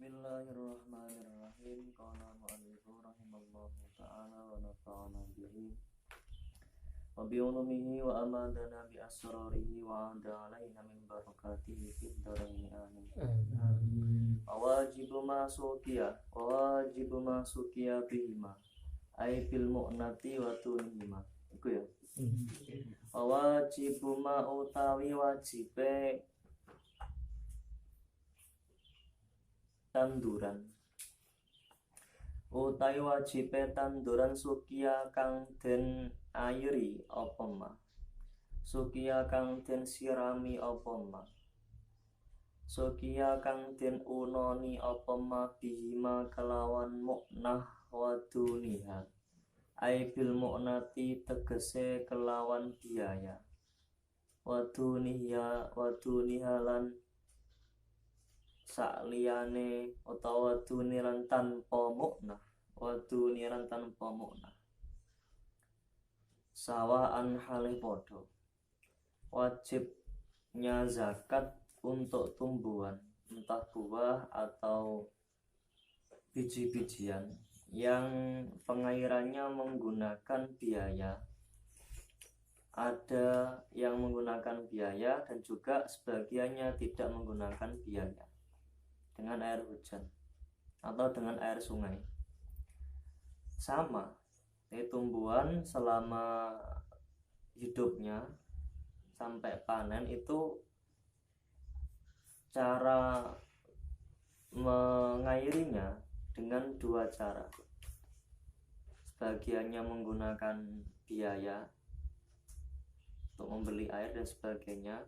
Bismillahirrahmanirrahim. Qala mu'allifu rahimallahu ta'ala wa nafa'ana bihi wa bi ulumihi wa amadana bi asrarihi wa anda alaina min barakatihi fid dharain amin. Wajibu ma sukiya bihima ay bil mu'nati wa tunihima. Iku ya. Wajibu ma utawi wajibe tanduran utawi wajibe tanduran sukiya kang den airi apa ma sukiya kang den sirami apa ma sukiya kang den unoni apa ma bihima kelawan mu'nah wa duniha ai bil mu'nati tegese kelawan biaya wa duniha lan sakliyane utawa duniran tanpa mu'nah sawaan halih podo wajibnya zakat untuk tumbuhan entah buah atau biji-bijian yang pengairannya menggunakan biaya. Ada yang menggunakan biaya dan juga sebagiannya tidak menggunakan biaya dengan air hujan atau dengan air sungai. Sama, tumbuhan selama hidupnya sampai panen itu cara mengairinya dengan dua cara. Sebagiannya menggunakan biaya untuk membeli air dan sebagainya.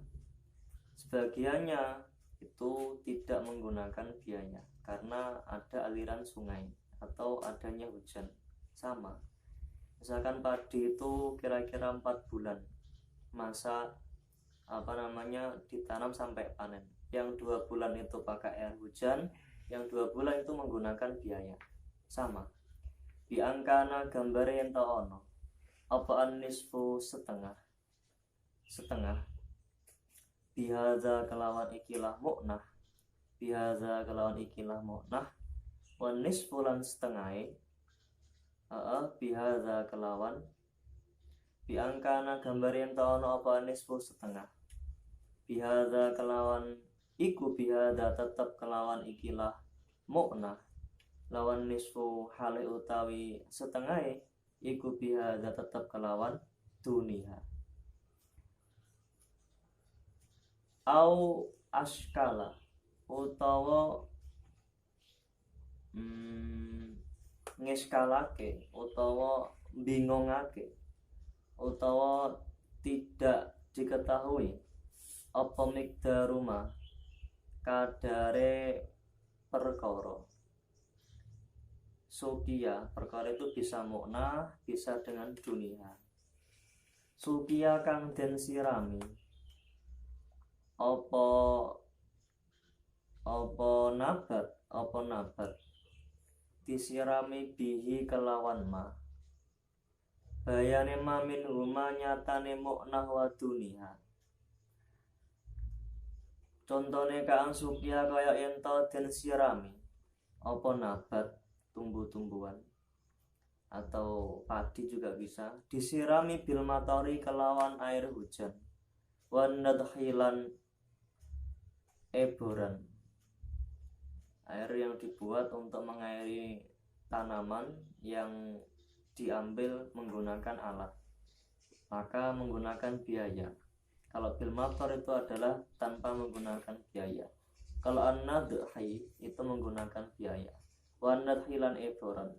Sebagiannya itu tidak menggunakan biaya karena ada aliran sungai atau adanya hujan. Sama, misalkan padi itu kira-kira 4 bulan masa ditanam sampai panen. Yang 2 bulan itu pakai air hujan, yang 2 bulan itu menggunakan biaya. Sama, biangkana gambare ento ono apa nisfu setengah bihadza kelawan ikilah mu'nah wan nisfu lan setengah bihadza kelawan biangkana gambare ento ono apa nisfu setengah bihadza kelawan iku bihadza tetep kelawan ikilah mu'nah lawan nisfu hale utawi setengah iku bihadza tetep kelawan duniha au askala utawa ngeskalake utawa bingungake utawa tidak diketahui apa mikdaruma kadare perkara sukiya. Perkara itu bisa mu'nah, bisa dengan dunia. Sukiya kang den sirami apa nabat disirami bihi kelawan ma bayane ma min huma nyatane mu'nah wa dunia. Contone kaang sukiya kaya ento den sirami apa nabat tumbuh-tumbuhan atau padi juga bisa disirami bil matori kelawan air hujan wan nadhilan eboran, air yang dibuat untuk mengairi tanaman yang diambil menggunakan alat, maka menggunakan biaya. Kalau bil mator itu adalah tanpa menggunakan biaya. Kalau an-nadhi itu menggunakan biaya. Wan nadhilan eboran.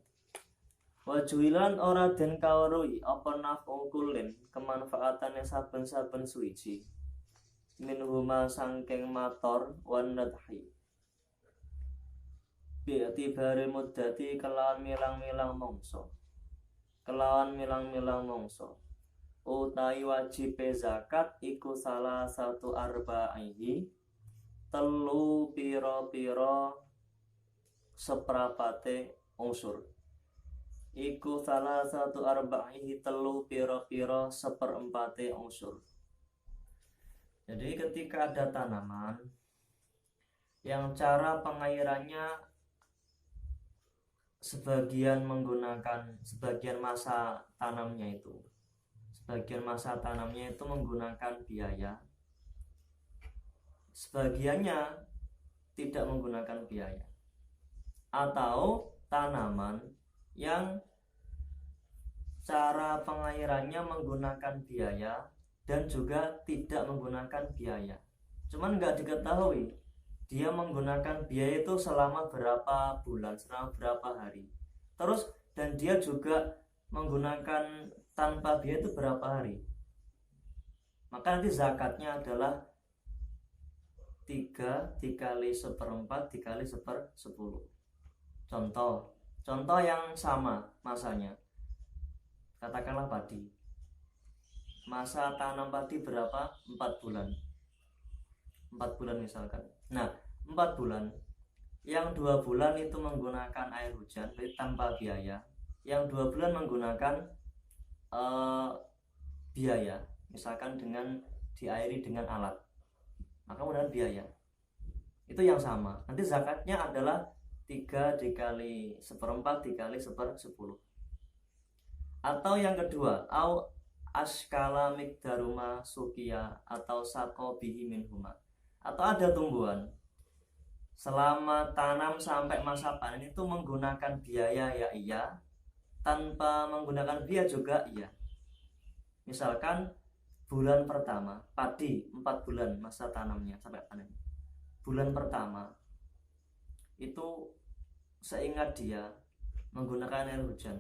Wajuilan ora den kawruhi apa naf'u kullin kemanfaatane saben-saben suci minhuma sangking mator wan nadhi bi'tibari muddati kelawan milang-milang mongso utawi wajib zakat iku salah satu arbaihi telu pira-pira seprapate unsur. Iku salah satu arbaihi telu pira-pira seperempate unsur. Jadi ketika ada tanaman yang cara pengairannya sebagian masa tanamnya itu menggunakan biaya, sebagiannya tidak menggunakan biaya. Atau tanaman yang cara pengairannya menggunakan biaya dan juga tidak menggunakan biaya, cuman nggak diketahui dia menggunakan biaya itu selama berapa bulan, selama berapa hari, terus dan dia juga menggunakan tanpa biaya itu berapa hari. Maka nanti zakatnya adalah 3 dikali 1/4 dikali 1/10. Contoh yang sama masanya, katakanlah padi. Masa tanam padi berapa? 4 bulan. 4 bulan misalkan. Nah, 4 bulan. Yang 2 bulan itu menggunakan air hujan, jadi tanpa biaya. Yang 2 bulan menggunakan biaya, misalkan dengan diairi dengan alat, maka menggunakan biaya. Itu yang sama. Nanti zakatnya adalah 3 dikali 1/4 dikali 1/10. Atau yang kedua, au askala mikdaruma sukia atau sako bihi minhuma. Atau ada tumbuhan selama tanam sampai masa panen itu menggunakan biaya, ya iya, tanpa menggunakan biaya juga iya. Misalkan bulan pertama padi 4 bulan masa tanamnya sampai panen. Bulan pertama itu seingat dia menggunakan air hujan,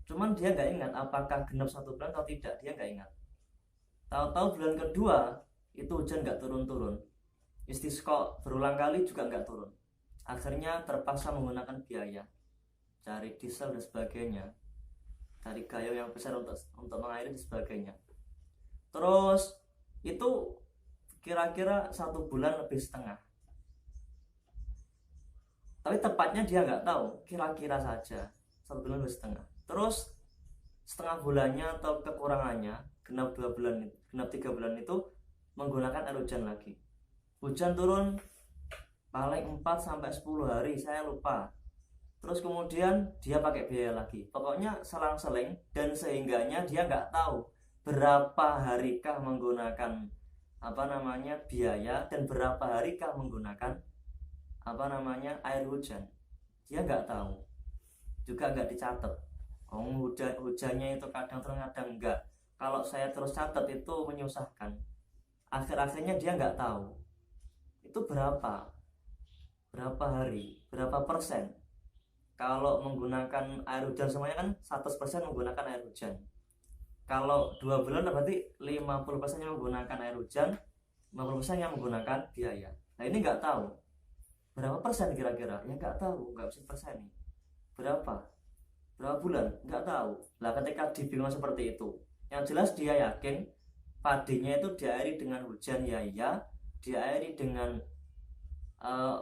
cuman dia nggak ingat apakah genap 1 bulan atau tidak, dia nggak ingat. Tahu-tahu bulan kedua itu hujan nggak turun-turun, istisqa berulang kali juga nggak turun, akhirnya terpaksa menggunakan biaya, cari diesel dan sebagainya, cari gayung yang besar untuk mengairi dan sebagainya. Terus itu kira-kira 1 bulan lebih setengah, tapi tepatnya dia nggak tahu, kira-kira saja 1 bulan lebih setengah. Terus setengah bulannya atau kekurangannya genap 2 bulan, genap 3 bulan itu menggunakan air hujan lagi. Hujan turun paling 4-10 hari, saya lupa. Terus kemudian dia pakai biaya lagi. Pokoknya selang-seling, dan sehingganya dia nggak tahu berapa harikah menggunakan biaya dan berapa harikah menggunakan air hujan. Dia nggak tahu, juga nggak dicatat. Hujannya itu kadang turun kadang enggak. Kalau saya terus catat itu menyusahkan. Akhir-akhirnya dia nggak tahu itu berapa hari, berapa persen. Kalau menggunakan air hujan semuanya kan 100% menggunakan air hujan. Kalau 2 bulan berarti 50% yang menggunakan air hujan, 50% yang menggunakan biaya. Nah ini nggak tahu berapa persen kira-kira, ya nggak tahu, nggak bisa persen nih. Berapa bulan, nggak tahu. Lah ketika dibingung seperti itu, yang jelas dia yakin padinya itu diairi dengan hujan, ya iya, diairi dengan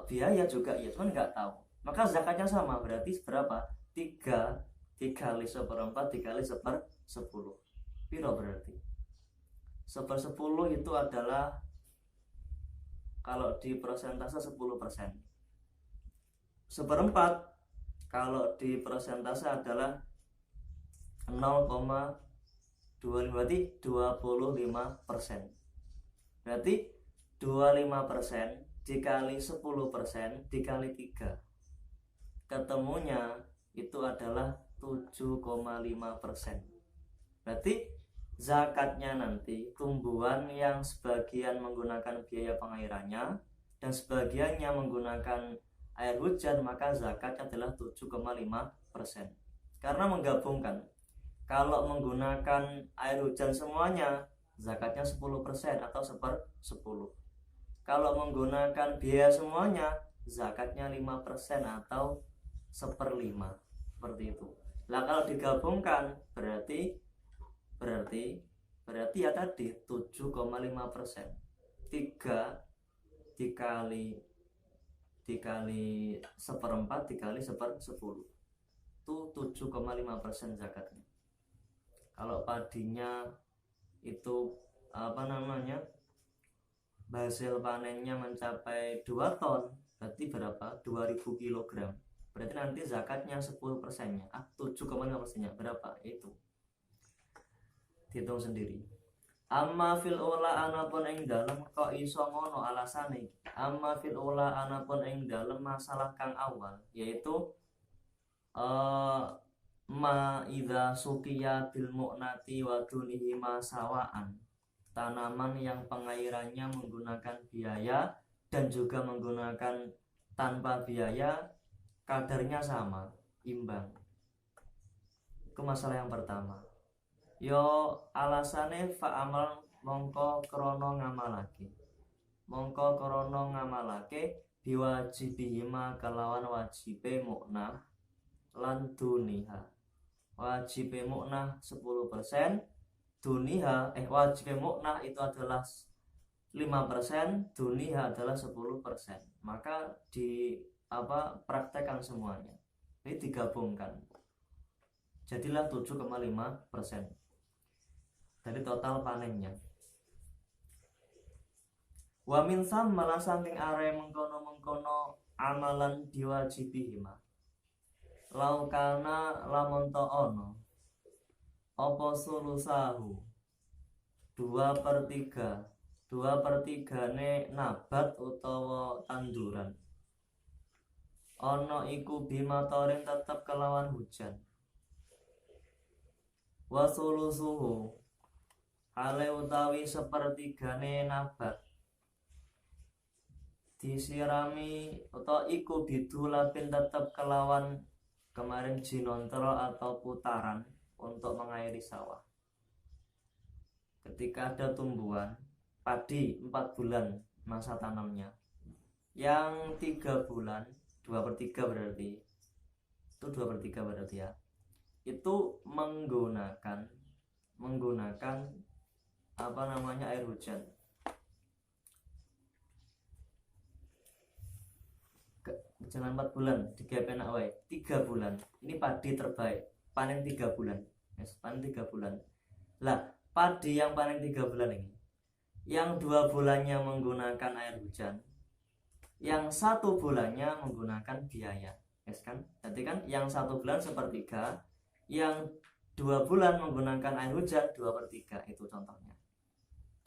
biaya juga ya, cuman nggak tahu. Maka zakatnya sama, berarti berapa? 3 dikali 1/4 dikali 1/10. Piro berarti? 1/10 itu adalah, kalau di persentase 10%. 1/4 kalau di persentase adalah 0,25, berarti 25%. Berarti 25% dikali 10% dikali 3, ketemunya itu adalah 7,5%. Berarti zakatnya nanti tumbuhan yang sebagian menggunakan biaya pengairannya dan sebagiannya menggunakan air hujan, maka zakatnya adalah 7,5%. Karena menggabungkan, kalau menggunakan air hujan semuanya zakatnya 10% atau 1/10. Kalau menggunakan biaya semuanya zakatnya 5% atau 1/5, seperti itu. Lah kalau digabungkan berarti ya tadi 7,5%. 3 dikali 1/4 dikali 1/10 itu 7,5% zakatnya. Kalau padinya itu hasil panennya mencapai 2 ton, berarti berapa? 2000 kg. Berarti nanti zakatnya 10%-nya. 7,5%-nya berapa? Itu. Dihitung sendiri. Amma fil ula anapun ing dalem kok iso ngono alasane. Amma fil ula anapun ing dalem masalah kang awal, yaitu ma idza suqiya bil mu'nati wa dunihi masawaan. Tanaman yang pengairannya menggunakan biaya dan juga menggunakan tanpa biaya kadarnya sama, imbang. Itu masalah yang pertama. Yo alasane fa'amal mongko krono ngamalake. Mongko krono ngamalake biwajibihima kelawan wajibe mu'nah lan duniha. Wajibe mu'nah 10%, duniha wajib mu'nah itu adalah 5%, duniha adalah 10%. Maka praktekkan semuanya. Ini digabungkan. Jadilah 7,5% dari total panennya. Wa min samma saking are mengkono-mengkono amalan diwajibihima. Laukana lamun to ono apa sulusahu 2/3 2/3 nabat utawa tanduran ono iku bimatorin tetep kelawan hujan. Wa sulusuhu hale utawi 1/3 nabat disirami atau iku bidulapin tetep kelawan kemarin jinontro atau putaran untuk mengairi sawah. Ketika ada tumbuhan padi 4 bulan masa tanamnya, yang 3 bulan 2/3 berarti itu 2/3 berarti ya, itu menggunakan air hujan. Jangan 4 bulan digawe wae 3 bulan. Ini padi terbaik panen 3 bulan. Yes, panen 3 bulan. Lah, padi yang panen 3 bulan ini, yang 2 bulannya menggunakan air hujan, yang 1 bulannya menggunakan biaya. Yes kan? Jadi kan yang 1 bulan 1/3, yang 2 bulan menggunakan air hujan 2/3. Itu contohnya.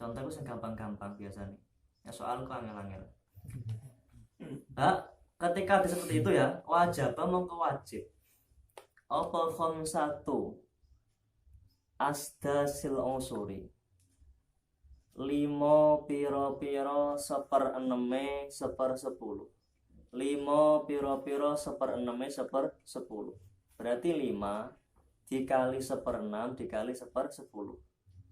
Contoh itu gampang-gampang biasanya. Ya soal kok angel-angel. Nah, ketika ada seperti itu ya, wajib mongko wajib. Apa khamsatu asdasil usuri 5 piro-piro 1/6 1/10. 5 piro-piro 1/6 1/10. Berarti 5 dikali 1/6 dikali 1/10.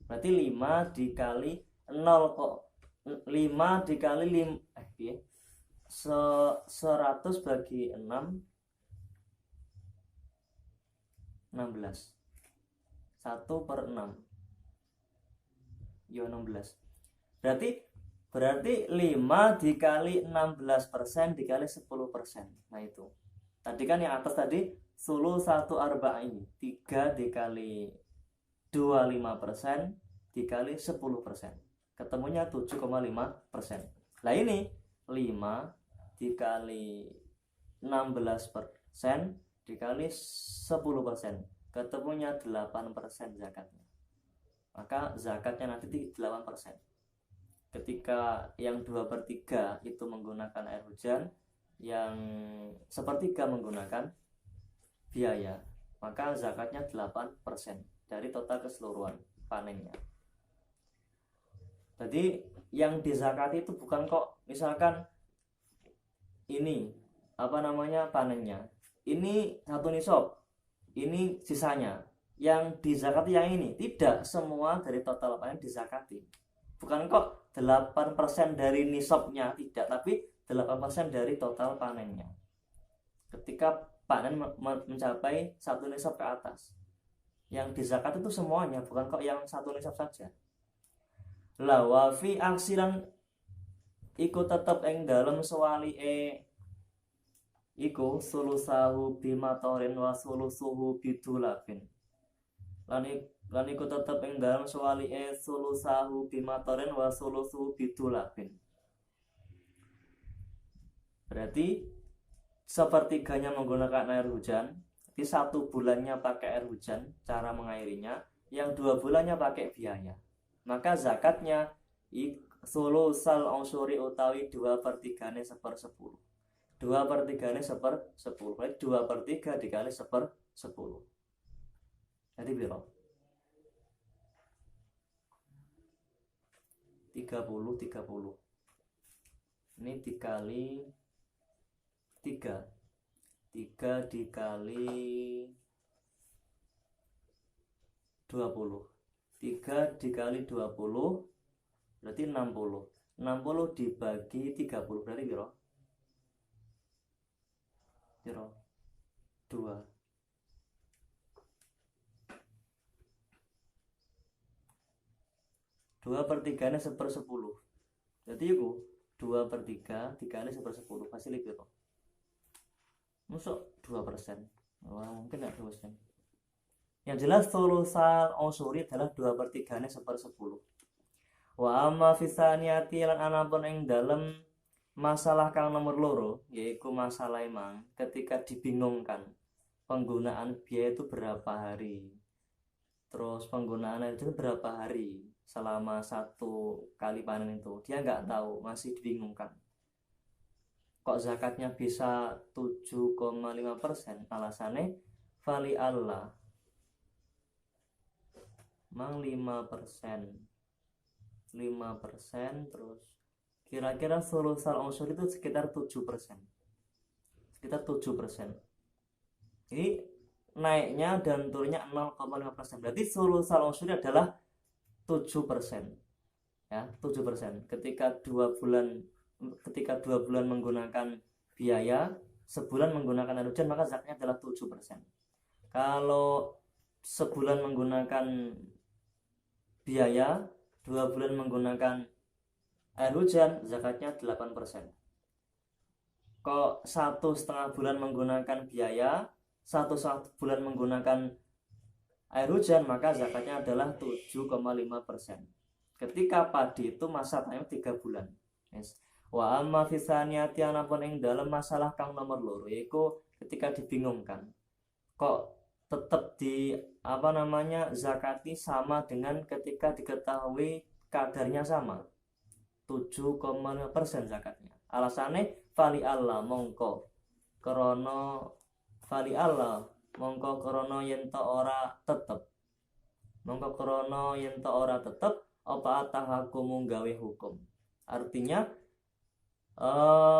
Berarti 5 dikali 0 kok. 5 dikali 100 bagi 6 16. 1/6 yo 16. Berarti 5 dikali 16% dikali 10%. Nah itu. Tadi kan yang atas tadi sulu 1 arba'in. 3 dikali 25% dikali 10%. Ketemunya 7,5%. Lah ini 5 dikali 16% dikali 10%, ketemunya 8% zakatnya. Maka zakatnya nanti 8%. Ketika yang 2/3 itu menggunakan air hujan, yang 1/3 menggunakan biaya, maka zakatnya 8% dari total keseluruhan panennya. Jadi yang dizakati itu bukan kok misalkan ini panennya, ini 1 nisab, ini sisanya yang dizakati yang ini. Tidak semua dari total panen dizakati. Bukan kok 8% dari nisabnya, tidak, tapi 8% dari total panennya. Ketika panen mencapai 1 nisab ke atas, yang dizakati itu semuanya, bukan kok yang 1 nisab saja. La wa fi aksilan iku tetep ing dalem sewalike iku sulusahu bimatorin wa sulusuhu bidulabin. Lan iku tetep ing dalem sewalike sulusahu bimatorin wa sulusuhu bidulabin. Berarti sepertiganya menggunakan air hujan, jadi 1 bulannya pakai air hujan cara mengairinya, yang 2 bulannya pakai biaya. Maka zakatnya sulusal unsuri utawi 2/3 1/10. 2/3 1/10. Berarti 2/3 dikali 1/10. Jadi berapa? 30. Ini dikali 3 dikali 20. 3 dikali 20 berarti 60. 60 dibagi 30 berarti berapa? 2. 2/3 1/10. Jadi itu 2/3 dikali 1/10 pasti lebih berapa? Masuk 2%. Wah, mungkin enggak 2%. Yang jelas sulusal unsuri adalah 2/3 1/10. Wa amma fisaniyati lan anapun ing dalem masalah kang nomor loro, yaitu masalah emang ketika dibingungkan penggunaan biaya itu berapa hari, terus penggunaan air itu berapa hari selama 1 kali panen itu, dia nggak tahu, masih dibingungkan. Kok zakatnya bisa 7,5%? Alasannya fali Allah mang 5%. 5% terus kira-kira sulusal unsur itu sekitar 7%. Sekitar 7%. Ini naiknya dan turunnya 0,5%. Berarti sulusal unsur adalah 7%. Ya, 7%. Ketika 2 bulan menggunakan biaya, sebulan menggunakan air hujan, maka zakatnya adalah 7%. Kalau sebulan menggunakan biaya, 2 bulan menggunakan air hujan, zakatnya 8%. Kok 1,5 bulan menggunakan biaya, 1 bulan menggunakan air hujan, maka zakatnya adalah 7,5%. Ketika padi itu masa tanam 3 bulan. Yes. Wa amma fisaniyati anapun ing dalam masalah kang nomor loro, yaitu ketika dibingungkan kok tetap zakati sama dengan ketika diketahui kadarnya sama 7,5% zakatnya. Alasannya fali Allah mongko krono yen to ora tetep apa tahakumu gawe hukum. Artinya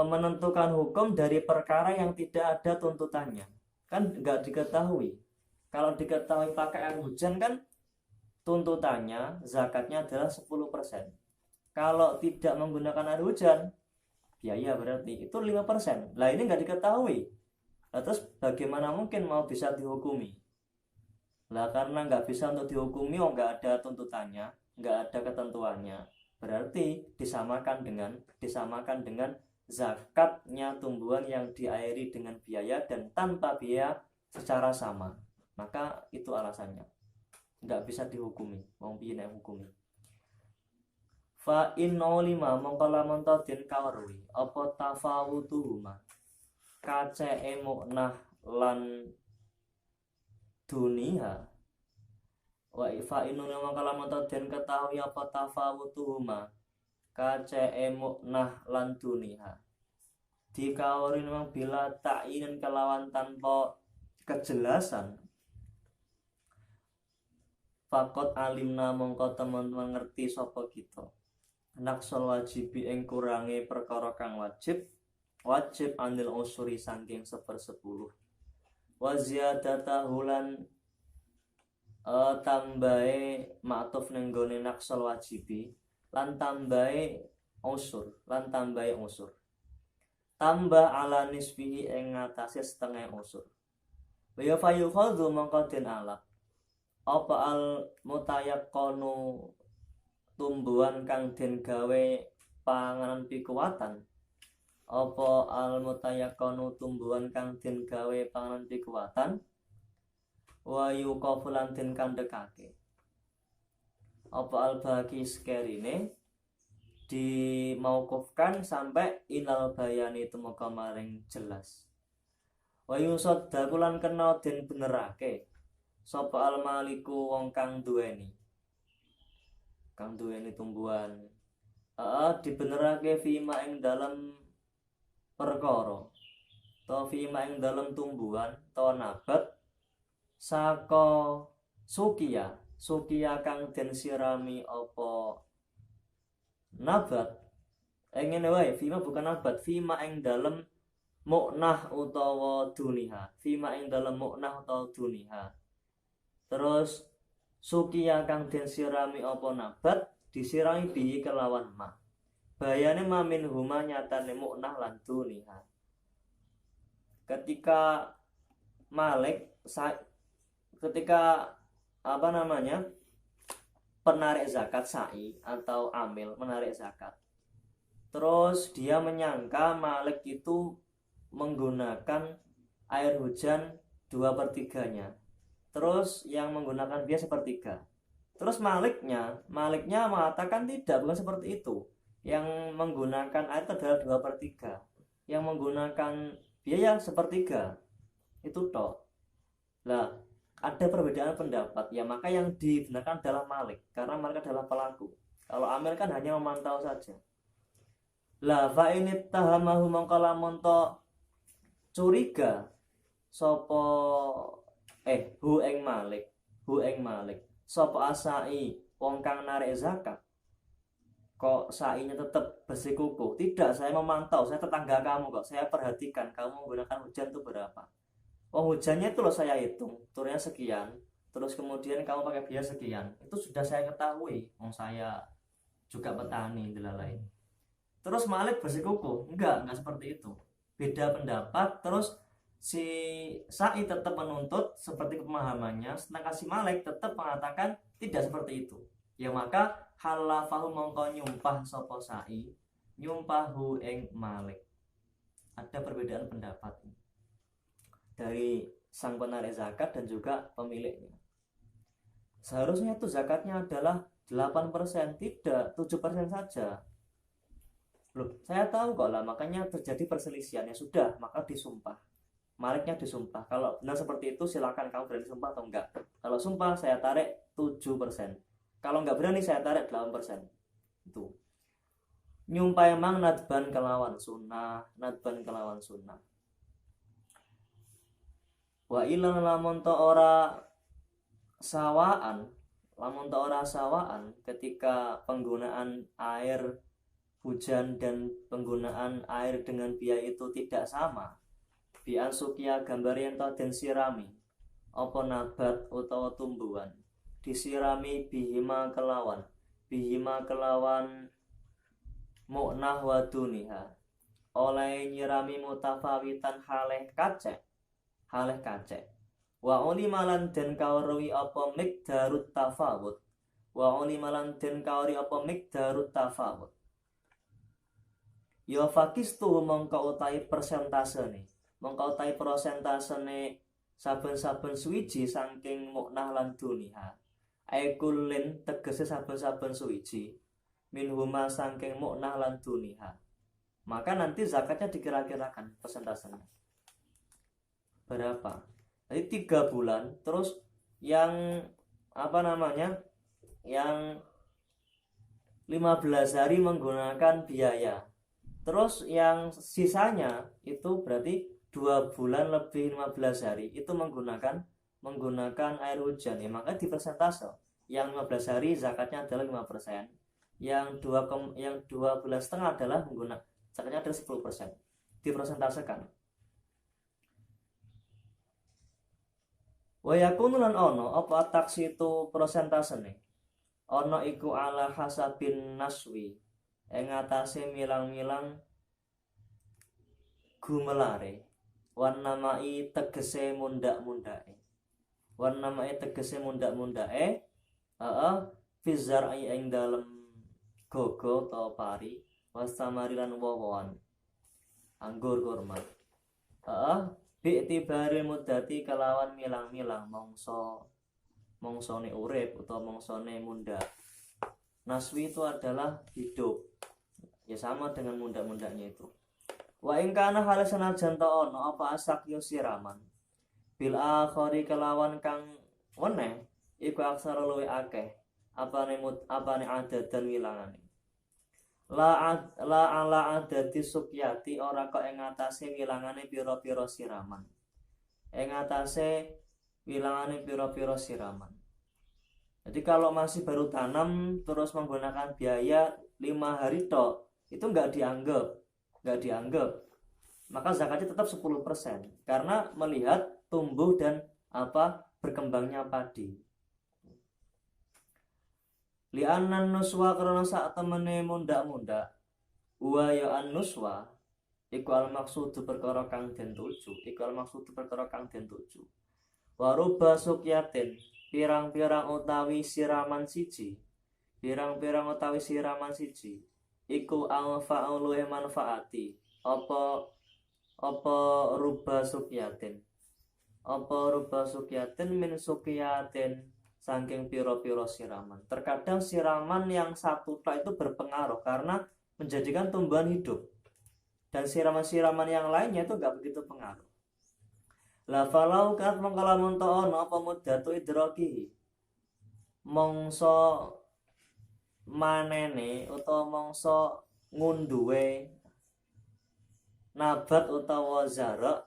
menentukan hukum dari perkara yang tidak ada tuntutannya, kan nggak diketahui. Kalau diketahui pakai air hujan kan tuntutannya zakatnya adalah 10%. Kalau tidak menggunakan air hujan biaya berarti itu 5%. Lah ini nggak diketahui. Nah, terus bagaimana mungkin mau bisa dihukumi? Lah karena nggak bisa untuk dihukumi, nggak ada tuntutannya, nggak ada ketentuannya, berarti disamakan dengan zakatnya tumbuhan yang diairi dengan biaya dan tanpa biaya secara sama. Maka itu alasannya nggak bisa dihukumi, mau piye nek hukumi. Fa inno lima mongkala montodin kawarwi apa tafawutuhuma kace muknah lan dunia. Wa fa inno lima mongkala montodin ketahui apa tafawutuhuma kace muknah lan dunia. Dikawari memang bila ta'inin kelawan tanpa kejelasan. Fakot alimna mongko teman-teman ngerti sapa kita. Naksol wajibi ing kurangi perkara kang wajib anil usuri saking 1/10. Wa ziyadatahu lan tambahe ma'tuf ning gone naksol wajibi lan tambahe usur. Tambah ala nisbihi ing ngatasé setengah usur. Wa ya fayukhadhu mongko den alap apa al mutayaqqanu tumbuhan kang den gawe panganan pikuwatan. Apa al mutayaqqanu tumbuhan kang den gawe panganan pikuwatan. Wa yuqafulan den kandhekake. Apa al baqi skerine dimaukufkan sampai ilal bayani tumeka maring jelas. Wa yusaddaku lan kena den benerake sapa al maliku wong kang duweni tumbuhan dibenerake fima ing dalem perkara to fima ing dalem tumbuhan to nabat saka sukia kang den sirami apa nabat ngene wae fima bukan nabat fima ing dalem muknah utawa duniha fima ing dalem muknah utawa duniha. Terus sukia kang den sirami apa nabat disirami bihi kelawan ma bayane mamin huma nyatane muknah lan duniha. Ketika penarik zakat sa'i atau amil menarik zakat, terus dia menyangka malik itu menggunakan air hujan 2/3-nya, terus yang menggunakan dia 1/3. Terus maliknya mengatakan tidak, bukan seperti itu. Yang menggunakan air itu adalah 2/3, yang menggunakan biaya 1/3 itu toh. Lah ada perbedaan pendapat ya, maka yang digunakan adalah malik karena malik adalah pelaku. Kalau amil kan hanya memantau saja. Lah fa ini tahamahu mangkala monto curiga sopo hu ing malik sopo asai wong kang narik zakat, kok sainya tetap bersikukuh. Tidak, saya memantau, saya tetangga kamu kok, saya perhatikan kamu menggunakan hujan itu berapa. Oh hujannya itu loh saya hitung, turunnya sekian, terus kemudian kamu pakai biaya sekian, itu sudah saya ketahui, saya juga petani dilalai. Terus malik bersikukuh, enggak seperti itu, beda pendapat. Terus si Sa'i tetap menuntut seperti pemahamannya, sedangkan si Malik tetap mengatakan tidak seperti itu. Ya maka halafahu mongko nyumpah sapa Sa'i nyumpahu ing Malik. Ada perbedaan pendapat dari sang penarik zakat dan juga pemiliknya. Seharusnya itu zakatnya adalah 8%, tidak 7% saja. Loh, saya tahu kok lah, makanya terjadi perselisihan. Ya sudah, maka disumpah. Maliknya disumpah. Kalau benar seperti itu silakan kamu berani sumpah atau enggak. Kalau sumpah saya tarik 7%. Kalau enggak berani saya tarik 8%. Itu. Nyumpah emang nadban kelawan sunnah. Wa ilan lamun to ora sawaan ketika penggunaan air hujan dan penggunaan air dengan biaya itu tidak sama. Bian sukia gambar yang to den sirami apa nabat utawa tumbuhan disirami bihima kelawan muknah wa duniha oleh nyirami mutafawitan haleh kacek wa uli malan den kawruwi apa mikdarut tafawut ya fakistu mongko utai persentasene saben-saben suwiji saking muknah lan duniha aikulin tegese saben-saben suwiji minhuma saking muknah lan duniha, maka nanti zakatnya dikira-kirakan persentasenya berapa. Jadi 3 bulan, terus yang yang 15 hari menggunakan biaya, terus yang sisanya itu berarti 2 bulan lebih 15 hari itu menggunakan air hujan, ya maka di persentase yang 15 hari zakatnya adalah 5%, yang 2 bulan setengah adalah menggunakan zakatnya adalah 10%, dipersentasekan. Wa yakunu lan ono apa taksi itu prosentasene ono iku ala hasabin naswi ing atase milang-milang gumelare warnamai tegese mundak-mundake fizar'i ing dalem gogo atau pari wasamari lan wawan anggur kurma bi'tibari muddati kelawan milang-milang mongsone urip atau mongsone munda. Naswi itu adalah hidup. Ya sama dengan munda-mundanya itu. Wa ing kana hal senajan ta ono apa asakyu siraman bil akhari kelawan kang weneh iku aksara luwe akeh apane adat dan wilangane la ala adati sukyati ora kok ing atase wilangane pira-pira siraman ing atase wilangane pira-pira siraman. Jadi kalau masih baru tanam terus menggunakan biaya 5 hari tok itu nggak dianggap, maka zakatnya tetap 10% karena melihat tumbuh dan berkembangnya padi. Li'annan nuswa karena saat temene munda-munda wa ya an nuswa iku al maksudu perkara kang den tuju waruba sukyatin pirang-pirang utawi siraman siji iku anfa'u luwih manfaati apa ruba sukyatin min sukyatin saking piro-piro siraman. Terkadang siraman yang satu tak itu berpengaruh karena menjadikan tumbuhan hidup, dan siraman-siraman yang lainnya itu gak begitu pengaruh. La falau kat mengkalamun ta'on apa muddatu idraki mongso manene utawa mongso ngunduwe nabat utawa zara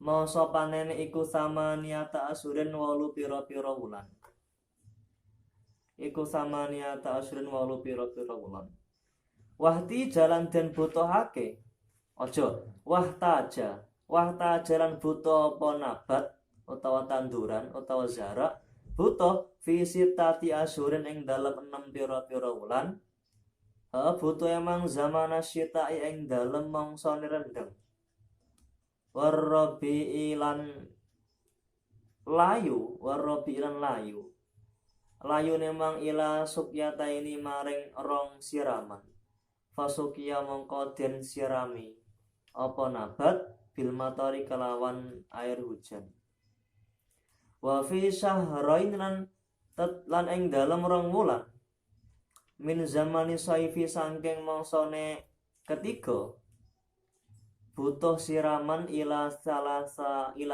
mongso panene iku sama niata asurin 8 pira-pira wulan. Wahti jalan den butuhake ojo wahta jalan butuh apa nabat utawa tanduran utawa zara butuh visitati asurin ing dalem 6 pira-pira wulan. Butuh emang zaman asyita ing dalem mangsa rendeng. Warrabi ilan layu memang ila sukyata ini maring rong siraman fasukia mongko den sirami apa nabat bil matori kelawan air hujan. Wa fi syahrain lan ing dalem rong wulan min zamani saifi sangking mangsane ketiga butuh siraman ila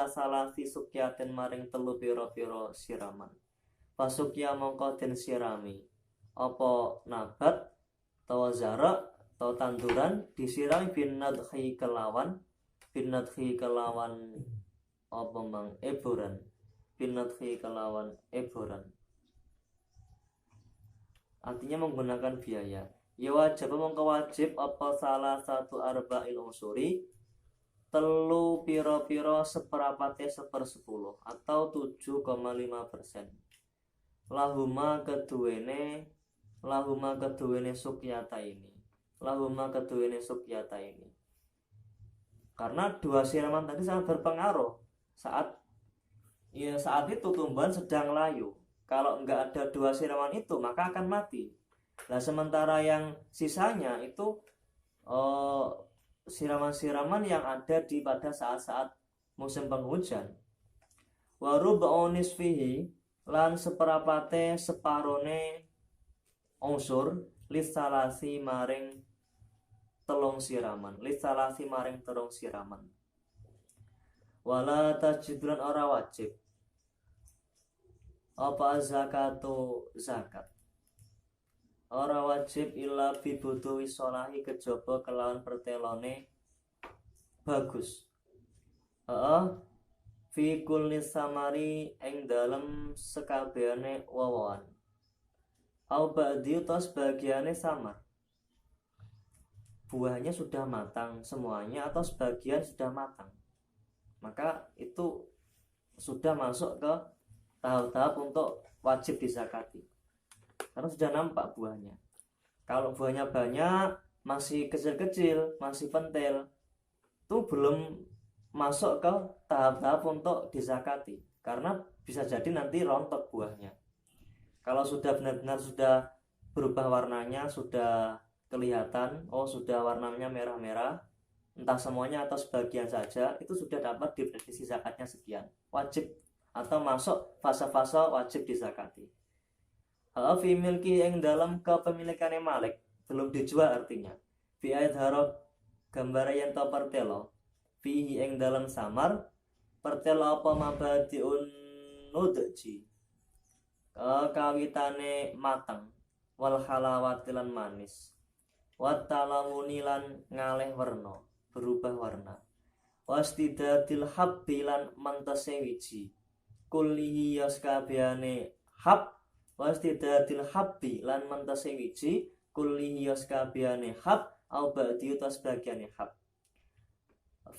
salasi sukyatin maring 3 pira-pira siraman. Pasukya mongko den sirami apa nabat tawa zara atau tanduran disirami binadhi kelawan apa mang eboran artinya menggunakan biaya. Ya wajib mengkewajib apa salah satu arba'il unsuri 3 piro-piro seperapatnya 1/10 atau 7,5%. Lahuma keduwene sukyata ini. Karena 2 siraman tadi sangat berpengaruh saat itu tumbuhan sedang layu. Kalau enggak ada 2 siraman itu maka akan mati. Nah sementara yang sisanya itu siraman-siraman yang ada pada saat-saat musim penghujan. Waruba nisfihi lan seperapate separone unsur lisalasi maring telung siraman. Wala tajibran ora wajib apa zakatu zakat. Ora wajib illa bibudu wisolahi kejaba kelawan pertelone bagus. Fi kulli samari ing dalem sekabehane wawan. Au ba'di tos bagiane samar. Buahnya sudah matang semuanya atau sebagian sudah matang. Maka itu sudah masuk ke tahap-tahap untuk wajib dizakati. Karena sudah nampak buahnya. Kalau buahnya banyak, masih kecil-kecil, masih pentil, itu belum masuk ke tahap-tahap untuk dizakati. Karena bisa jadi nanti rontok buahnya. Kalau sudah benar-benar sudah berubah warnanya, sudah kelihatan, sudah warnanya merah-merah, entah semuanya atau sebagian saja, itu sudah dapat diprediksi zakatnya sekian. Wajib atau masuk fase-fase wajib dizakati. Fi milki ing dalam kepemilikane Malik belum dijual artinya. Fi aidharo gambar yen to pertelo fihi ing dalam samar pertelo apa mabadiun nudji kawitane mateng wal halawati lan manis watalawuni lan ngaleh warna berubah warna wastidadil habbi lan mentese wiji kullihi yaskabehane hab wastidadil habbi lan mentese wiji kullihi yaskabehane hab au ba'di utas bagiane hab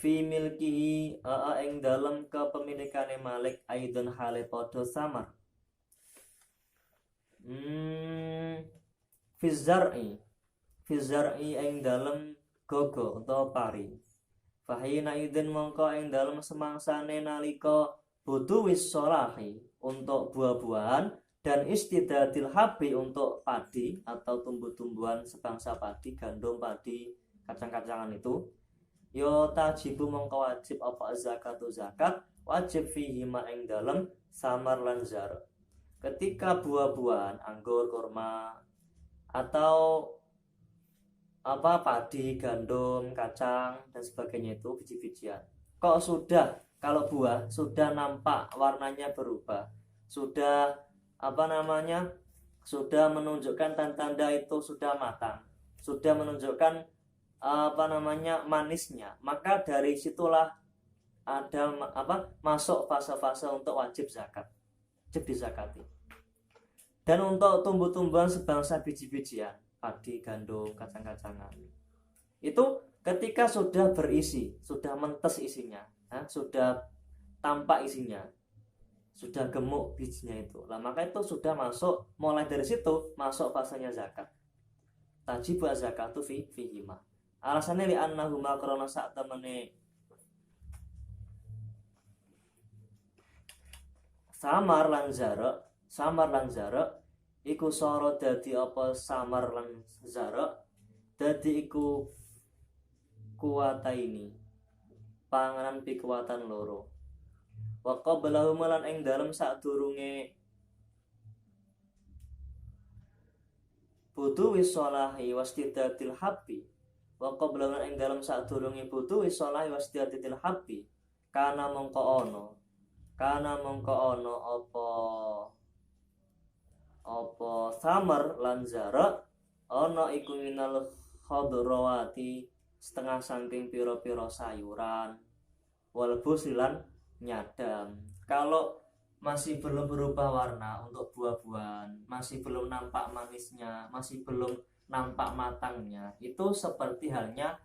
fi milkihi ing dalam kepemilikane Malik aidon hale padha samar fi zar'i ing dalam gogo utawa pari fahina idin mongko ing dalam semangsane nalika butuh wis solahi untuk buah-buahan dan istidadil habi untuk padi atau tumbuh-tumbuhan sebangsa padi, gandum, padi, kacang-kacangan itu yo tajibu mongko wajib apa zakatu zakat wajib fihi ma ing dalem samar lan zar. Ketika buah-buahan anggur, kurma atau padi, gandum, kacang dan sebagainya itu biji-bijian. Kok sudah kalau buah sudah nampak warnanya berubah, sudah sudah menunjukkan tanda-tanda itu sudah matang, sudah menunjukkan manisnya, maka dari situlah ada masuk fase-fase untuk wajib zakat, wajib dizakati. Dan untuk tumbuh-tumbuhan sebangsa biji-bijian, padi, gandum, kacang-kacangan, itu ketika sudah berisi, sudah mentes isinya, sudah tampak isinya, sudah gemuk bijinya itu, maka itu sudah masuk, mulai dari situ masuk fasenya zakat. Tajibu zakatu fihima. Alasannya li annahuma karena saat temene samar lan zara iku soro dadi apa samar lan zara dadi iku kuwata ini panganan pikuwatan loro wa qablahum lan ing dalem sadurunge butuh wisolahi wastidadil habbi wa qablahum ing dalem sadurunge butuh wisolahi wastidadil habbi kana mongko ono apa samar lan zara ono iku minal khadrawati setengah saking pira-pira sayuran wal busilan nyadam. Kalau masih belum berubah warna untuk buah-buahan, masih belum nampak manisnya, masih belum nampak matangnya, itu seperti halnya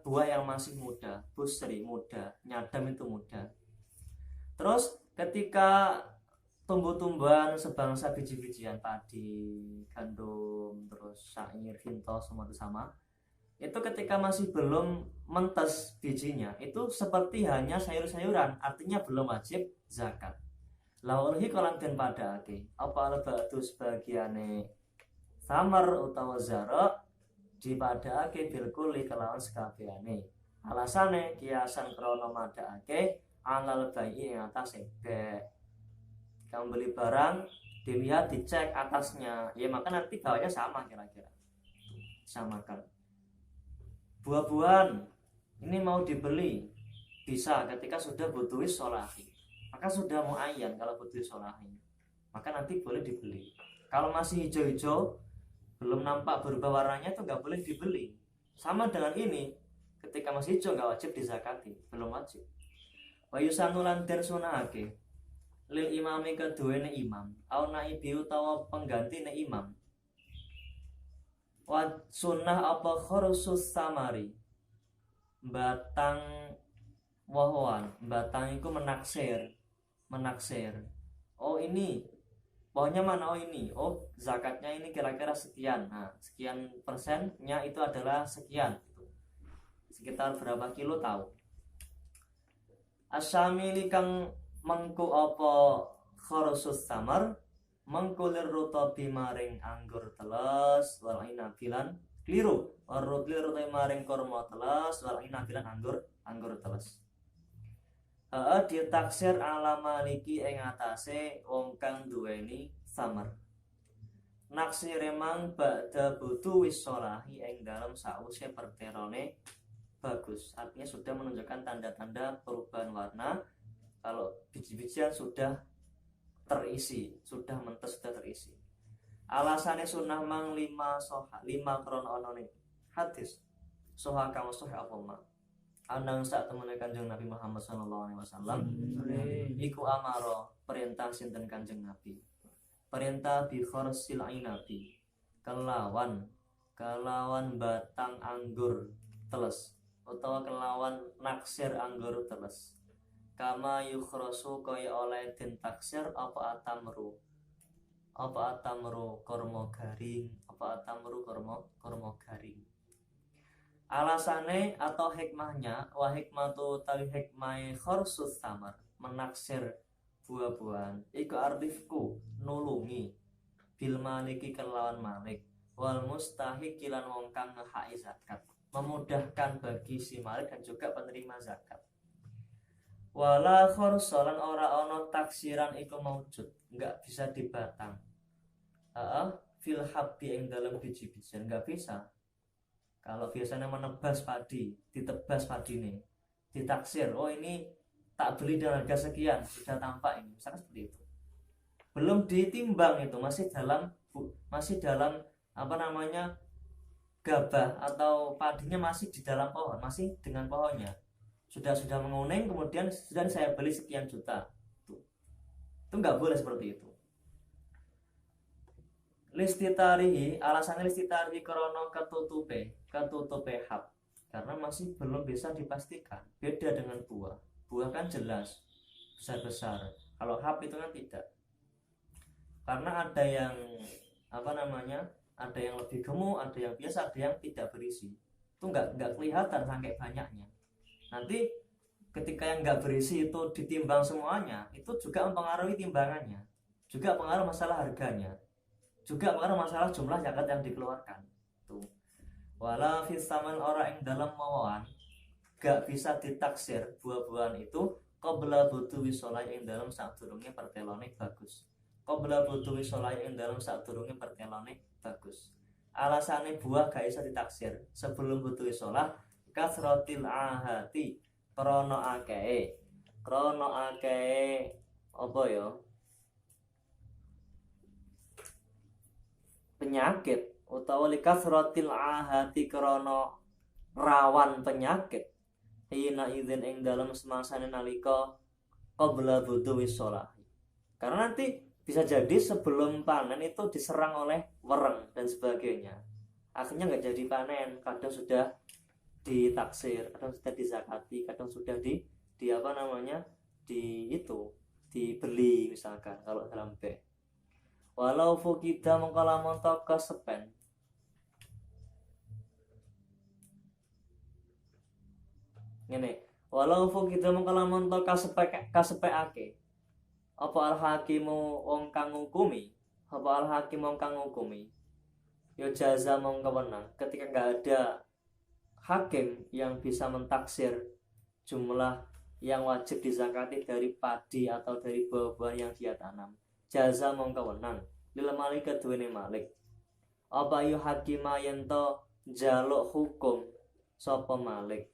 buah yang masih muda, busri muda, nyadam itu muda. Terus ketika tumbuh-tumbuhan sebangsa biji-bijian padi, gandum, terus syair, hinto semua itu sama. Itu ketika masih belum mentes bijinya, itu seperti hanya sayur-sayuran, artinya belum wajib zakat. Laulhi kolan den padake apa lebatu sebagiane samar utawa zara dipadake bilkuli kelawan sekabehane. Alasane kiasan krana madake alal bayi ing atas be. Kamu beli barang dilihat dicek atasnya, ya maka nanti bawahnya sama kira-kira. Samakan. Buah-buahan ini mau dibeli bisa ketika sudah butuh solahi, maka sudah muayyan kalau butuh solahi, maka nanti boleh dibeli. Kalau masih hijau-hijau belum nampak berubah warnanya itu nggak boleh dibeli. Sama dengan ini, ketika masih hijau nggak wajib dizakati, belum wajib. Wa yusanulan den sunahake lil imami keduene imam au naibi utawa penggantine imam wa sunnah apa khurusus samari batang wohoan, batang itu menaksir. Oh ini pohonnya mana? Oh ini, oh zakatnya ini kira-kira sekian. Nah sekian persennya itu adalah sekian, sekitar berapa kilo tahu. Asyamili kang mengku apa khurusus samar mengkulir rutabi maring anggur teles wal inabilan kliru warutlir maring korma teles wal inabilan anggur teles. Ditaksir ala maliki ing atase wong kang duweni samar. naksire mang ba'da butuh wisolahi ing dalam sause perterone bagus. Artinya sudah menunjukkan tanda-tanda perubahan warna kalau biji-bijian sudah terisi, sudah mentes, sudah terisi. Alasannya sunnah mang 5 krono onone hadis soha kang soha apa ma anang sak temene Kanjeng Nabi Muhammad sallallahu alaihi wasallam iku amaro perintah sinten Kanjeng Nabi, perintah bi khorsil inabi kelawan batang anggur teles utawa kelawan naksir anggur teles kama yukhrosu kaya oleh den taksir apa atamru kormo garing kormo garing. Alasane atau hikmahnya wa hikmatu tawi hikmai khorsus samar menaksir buah-buahan iku arifku nulungi bil maliki kelawan malik wal mustahiq lan wong kang ngehaki zakat, memudahkan bagi si malik dan juga penerima zakat. Wala khorsolan ora ono taksiran iku maujud, enggak bisa dibatang. Fil habbi ing dalam biji-bijian enggak bisa. Kalau biasanya menebas padi, ditebas padi nih, ditaksir, oh ini tak beli dengan harga sekian, sudah tampak ini, misalkan seperti itu. Belum ditimbang itu, masih dalam apa namanya gabah atau padinya masih di dalam pohon, masih dengan pohonnya. Sudah menguning, kemudian sudah saya beli sekian juta. Itu nggak boleh seperti itu. Listitarihi, alasannya listitarihi krono ketutupe hab, karena masih belum bisa dipastikan. Beda dengan buah kan jelas besar. Kalau hab itu kan tidak, karena ada yang ada yang lebih gemuk, ada yang biasa, ada yang tidak berisi. Itu nggak kelihatan sampai banyaknya. Nanti ketika yang nggak berisi itu ditimbang semuanya, itu juga mempengaruhi timbangannya, juga pengaruh masalah harganya, juga pengaruh masalah jumlah zakat yang dikeluarkan. Tuh. Wala fisaman orang yang dalam mawan gak bisa ditaksir buah-buahan itu qabla butuh wisolai yang dalam sadurunge pertelone bagus. Qabla butuh wisolai yang dalam sadurunge pertelone bagus. Alasannya buah gak bisa ditaksir sebelum butuh wisolah kasrotil ahati krono akeh apa ya, penyakit utawa likasrotil ahati krono rawan penyakit hina izin ing dalam semasane nalika qabla butuh wisolah, karena nanti bisa jadi sebelum panen itu diserang oleh wereng dan sebagainya, akhirnya nggak jadi panen, kadang sudah ditaksir, kadang sudah dizakati, kadang sudah dibeli misalkan kalau dalam B. Walau fukida mengkala montok kesepen ngene, walau fukida mengkala montok kasepekake apa al hakimu wong kang ngukumi yo jaza mongko wenang ketika nggak ada hakim yang bisa mentaksir jumlah yang wajib dizakati dari padi atau dari buah-buahan yang dia tanam. Jaza mongko wenang lil malik keduwene malik. Apa yu hakima yento jaluk hukum sapa malik.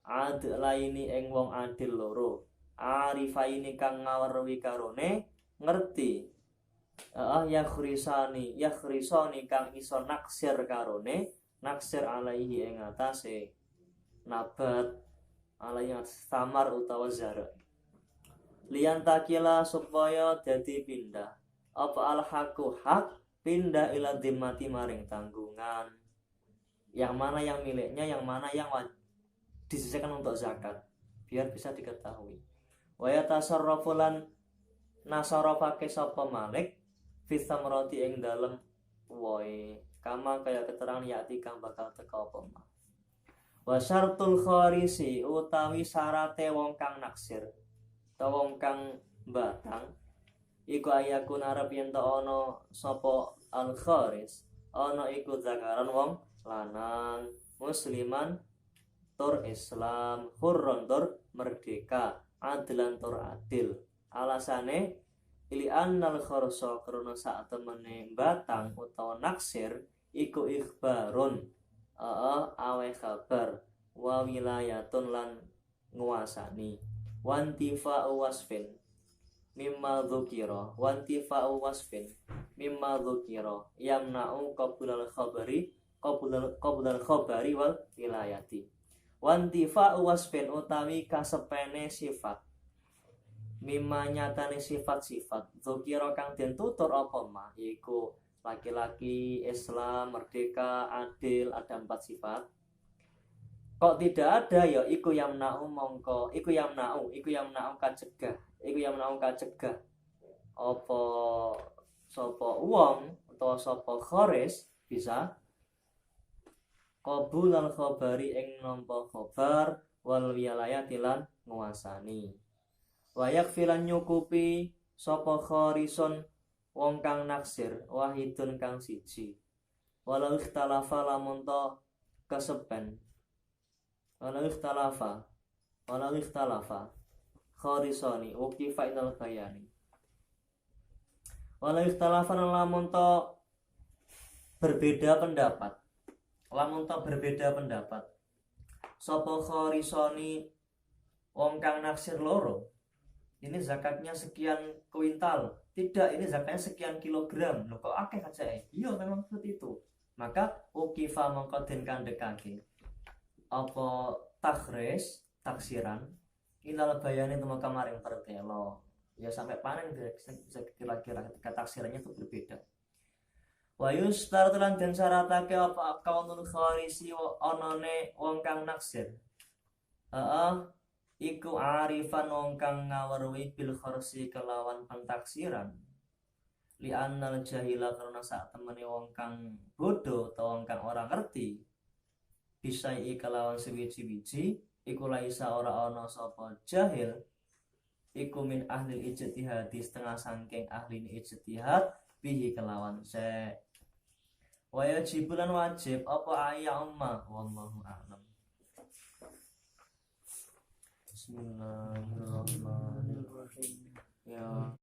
Adlaini ing wong adil loro. Arifaini kang ngawerwi karone ngerti. Yakhrisani kang iso naksir karone. Naksir alaihi ing atase nabat alaihi samar utawa zara liyan takila supaya dadi pindah apa al haku hak pindah ila dimmati maring tanggungan, yang mana yang miliknya, yang mana yang disisihkan untuk zakat, biar bisa diketahui. Wa yatasarrafulan nasarafake sapa malik fi samrati ing dalem woe kama kaya keterangan yati kang bakal teka apa mah. Wa syartul kharisi utawi syarate wong kang naksir utawa wong kang batang iku ayakun arep yen ta ana sapa al kharis ana iku zakaran wong lanang musliman tur Islam hurron tur merdeka adlan tur adil. Alasane Ili annal kharsa karena sak temene batang utawa naksir iku ikhbarun awe kabar wa wilayatun lan nguasani wantifa'u wasfin mimma dzukira wantifa'u wasfin mimma dzukira yamna'u qabulal khabari wal wilayati wantifa'u wasfin utawi kasepene sifat mimma nyatane sifat-sifat dzukira kang den tutur apa mah yaiku laki-laki, Islam, merdeka, adil, ada 4 sifat. Kok tidak ada ya iku yamna'u mongko iku yamna'u kacegah apa sapa wong utawa sapa kharis bisa qabulal khabari ing nampa khabar wal wilayati lan nguasani wayak filan nyukupi sapa kharison wong kang naksir wahidun kang siji walau ikhtalafa lamun to kesepen walau ikhtalafa kharisoni ukifa inal bayani walau ikhtalafa lamun to berbeda pendapat sapa kharisoni wong kang naksir loro ini zakatnya sekian kuintal, tidak, ini zakatnya sekian kilogram. Loh kok akeh aja iya memang seperti itu. Maka ukifa mongko den kandhekake apa takhris taksiran inal bayani temu kamaring pertelo ya sampai panen bisa kira-kira ketika taksirannya itu berbeda. Wa yustaratulan den syaratake apa kaunul kharisi onone wong kang naksir iku arifan wong kang ngaweruhi bil kharsi kelawan pentaksiran li annal jahila karena sak temene wong kang bodoh atau wong kang ora ngerti bisa kelawan sewiji-wiji iku laisa ora ana sapa jahil iku min ahli ijtihad setengah sangking ahli ijtihad bihi kelawan se wa yajibulan wajib apa ayya umma wallahu a'lam. Bismillahirrahmanirrahim. Ya